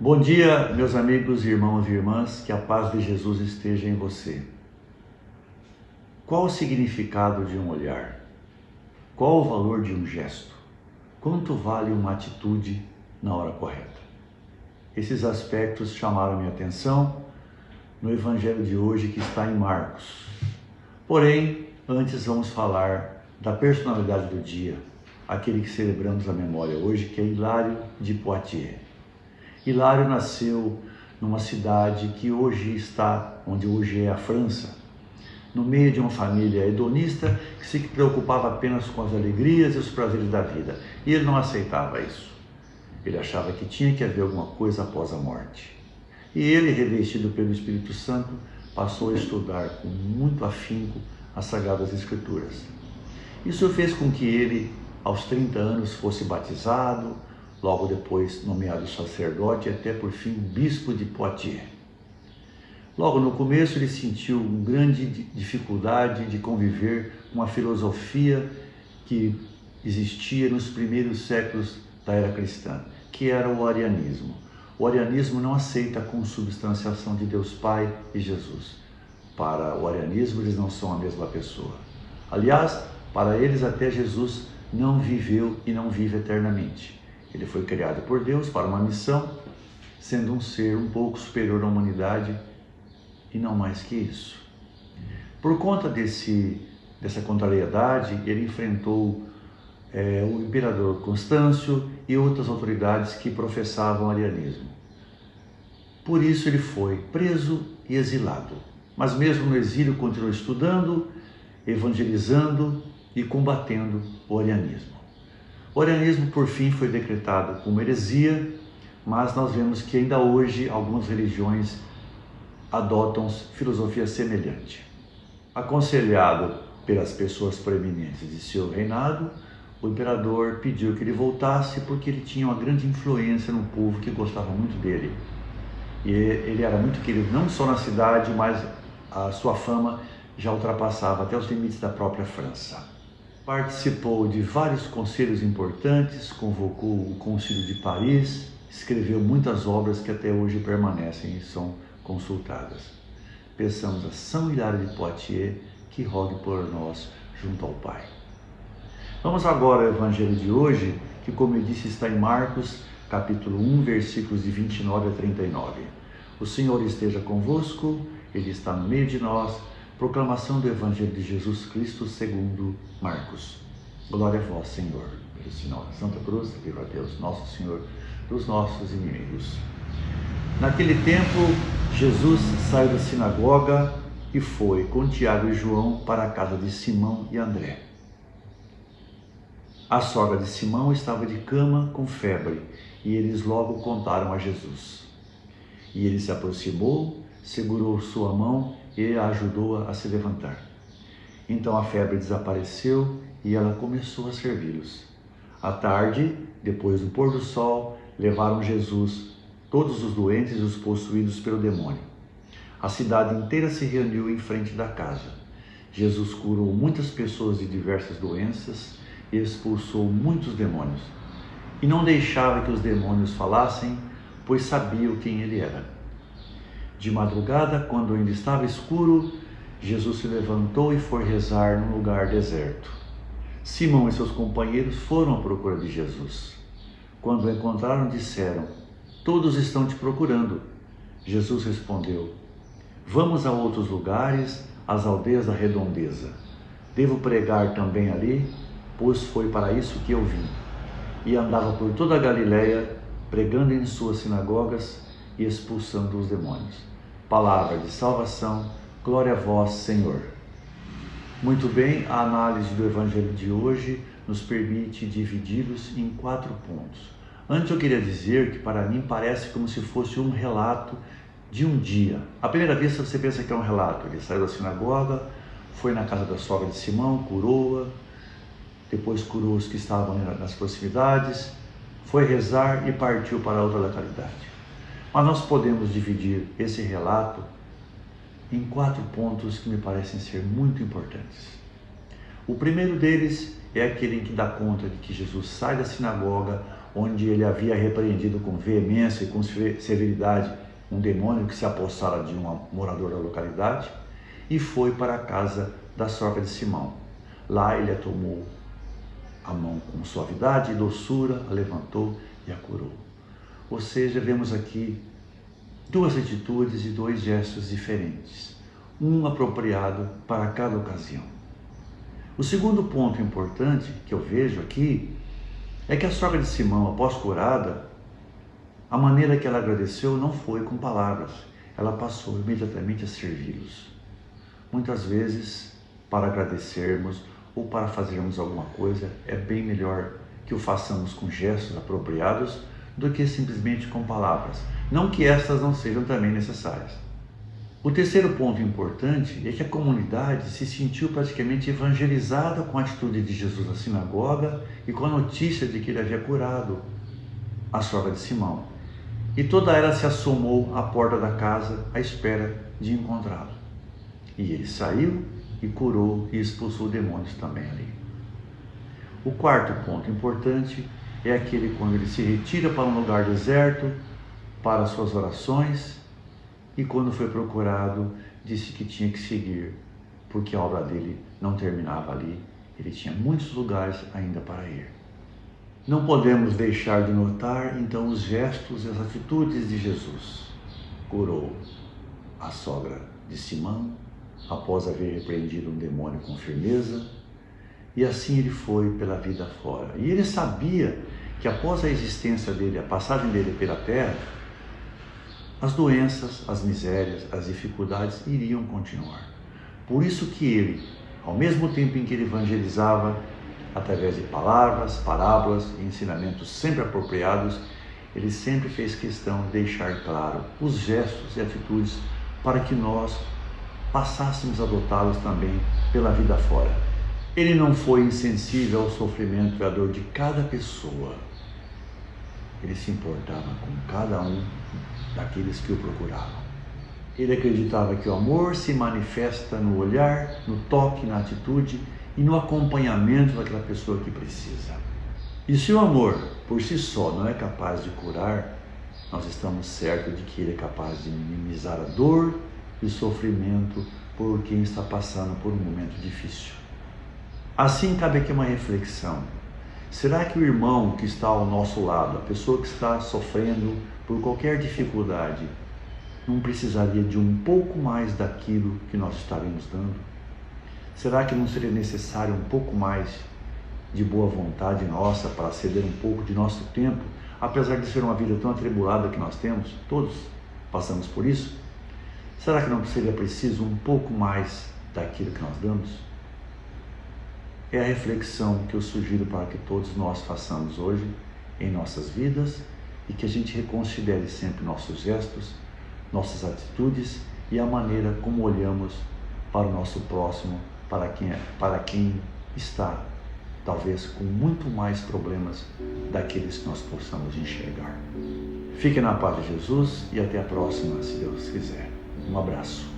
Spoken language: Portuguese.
Bom dia, meus amigos, irmãos e irmãs, que a paz de Jesus esteja em você. Qual o significado de um olhar? Qual o valor de um gesto? Quanto vale uma atitude na hora correta? Esses aspectos chamaram minha atenção no Evangelho de hoje, que está em Marcos. Porém, antes vamos falar da personalidade do dia, aquele que celebramos a memória hoje, que é Hilário de Poitiers. Hilário nasceu numa cidade que hoje está, onde hoje é a França, no meio de uma família hedonista que se preocupava apenas com as alegrias e os prazeres da vida. E ele não aceitava isso. Ele achava que tinha que haver alguma coisa após a morte. E ele, revestido pelo Espírito Santo, passou a estudar com muito afinco as Sagradas Escrituras. Isso fez com que ele, aos 30 anos, fosse batizado, logo depois nomeado sacerdote e até por fim bispo de Poitiers. Logo no começo ele sentiu uma grande dificuldade de conviver com a filosofia que existia nos primeiros séculos da era cristã, que era o arianismo. O arianismo não aceita a consubstanciação de Deus Pai e Jesus. Para o arianismo eles não são a mesma pessoa. Aliás, para eles até Jesus não viveu e não vive eternamente. Ele foi criado por Deus para uma missão, sendo um ser um pouco superior à humanidade e não mais que isso. Por conta dessa contrariedade, ele enfrentou o imperador Constâncio e outras autoridades que professavam o arianismo. Por isso ele foi preso e exilado. Mas mesmo no exílio continuou estudando, evangelizando e combatendo o arianismo. O arianismo, por fim, foi decretado como heresia, mas nós vemos que ainda hoje algumas religiões adotam filosofia semelhante. Aconselhado pelas pessoas proeminentes de seu reinado, o imperador pediu que ele voltasse porque ele tinha uma grande influência no povo que gostava muito dele. E ele era muito querido não só na cidade, mas a sua fama já ultrapassava até os limites da própria França. Participou de vários conselhos importantes, convocou o Concílio de Paris, escreveu muitas obras que até hoje permanecem e são consultadas. Peçamos a São Hilário de Poitiers que rogue por nós junto ao Pai. Vamos agora ao Evangelho de hoje, que, como eu disse, está em Marcos, capítulo 1, versículos de 29 a 39. O Senhor esteja convosco, Ele está no meio de nós. Proclamação do Evangelho de Jesus Cristo segundo Marcos. Glória a vós, Senhor. Pelo sinal da Santa Cruz, viva Deus, nosso Senhor, dos nossos inimigos. Naquele tempo, Jesus saiu da sinagoga e foi com Tiago e João para a casa de Simão e André. A sogra de Simão estava de cama com febre e eles logo contaram a Jesus. E ele se aproximou, segurou sua mão e a ajudou a se levantar. Então a febre desapareceu e ela começou a servi-los. À tarde, depois do pôr do sol, levaram Jesus, todos os doentes e os possuídos pelo demônio. A cidade inteira se reuniu em frente da casa. Jesus curou muitas pessoas de diversas doenças e expulsou muitos demônios. E não deixava que os demônios falassem, pois sabiam quem ele era. De madrugada, quando ainda estava escuro, Jesus se levantou e foi rezar num lugar deserto. Simão e seus companheiros foram à procura de Jesus. Quando o encontraram, disseram: "Todos estão te procurando." Jesus respondeu: "Vamos a outros lugares, às aldeias da redondeza. Devo pregar também ali, pois foi para isso que eu vim." E andava por toda a Galileia, pregando em suas sinagogas e expulsando os demônios. Palavra de salvação, glória a vós, Senhor. Muito bem, a análise do Evangelho de hoje nos permite dividi-los em 4 pontos. Antes eu queria dizer que para mim parece como se fosse um relato de um dia. À primeira vista você pensa que é um relato. Ele saiu da sinagoga, foi na casa da sogra de Simão, curou-a, depois curou os que estavam nas proximidades, foi rezar e partiu para outra localidade. Mas nós podemos dividir esse relato em 4 pontos que me parecem ser muito importantes. O primeiro deles é aquele em que dá conta de que Jesus sai da sinagoga, onde ele havia repreendido com veemência e com severidade um demônio que se apossara de um morador da localidade, e foi para a casa da sogra de Simão. Lá ele a tomou a mão com suavidade e doçura, a levantou e a curou. Ou seja, vemos aqui duas atitudes e dois gestos diferentes, um apropriado para cada ocasião. O segundo ponto importante que eu vejo aqui é que a sogra de Simão, após curada, a maneira que ela agradeceu não foi com palavras, ela passou imediatamente a servi-los. Muitas vezes, para agradecermos ou para fazermos alguma coisa, é bem melhor que o façamos com gestos apropriados do que simplesmente com palavras. Não que estas não sejam também necessárias. O terceiro ponto importante é que a comunidade se sentiu praticamente evangelizada com a atitude de Jesus na sinagoga e com a notícia de que ele havia curado a sogra de Simão. E toda ela se assomou à porta da casa à espera de encontrá-lo. E ele saiu e curou e expulsou demônios também ali. O quarto ponto importante é aquele quando ele se retira para um lugar deserto para suas orações, e quando foi procurado disse que tinha que seguir, porque a obra dele não terminava ali, ele tinha muitos lugares ainda para ir. Não podemos deixar de notar então os gestos e as atitudes de Jesus. Curou a sogra de Simão após haver repreendido um demônio com firmeza, e assim ele foi pela vida fora. E ele sabia que após a existência dele, a passagem dele pela terra, as doenças, as misérias, as dificuldades iriam continuar. Por isso que ele, ao mesmo tempo em que ele evangelizava, através de palavras, parábolas e ensinamentos sempre apropriados, ele sempre fez questão de deixar claro os gestos e atitudes para que nós passássemos a adotá-los também pela vida fora. Ele não foi insensível ao sofrimento e à dor de cada pessoa. Ele se importava com cada um daqueles que o procuravam. Ele acreditava que o amor se manifesta no olhar, no toque, na atitude e no acompanhamento daquela pessoa que precisa. E se o amor, por si só, não é capaz de curar, nós estamos certos de que ele é capaz de minimizar a dor e o sofrimento por quem está passando por um momento difícil. Assim, cabe aqui uma reflexão. Será que o irmão que está ao nosso lado, a pessoa que está sofrendo por qualquer dificuldade, não precisaria de um pouco mais daquilo que nós estaremos dando? Será que não seria necessário um pouco mais de boa vontade nossa para ceder um pouco de nosso tempo, apesar de ser uma vida tão atribulada que nós temos? Todos passamos por isso. Será que não seria preciso um pouco mais daquilo que nós damos? É a reflexão que eu sugiro para que todos nós façamos hoje em nossas vidas e que a gente reconsidere sempre nossos gestos, nossas atitudes e a maneira como olhamos para o nosso próximo, para quem está talvez com muito mais problemas daqueles que nós possamos enxergar. Fique na paz de Jesus e até a próxima, se Deus quiser. Um abraço.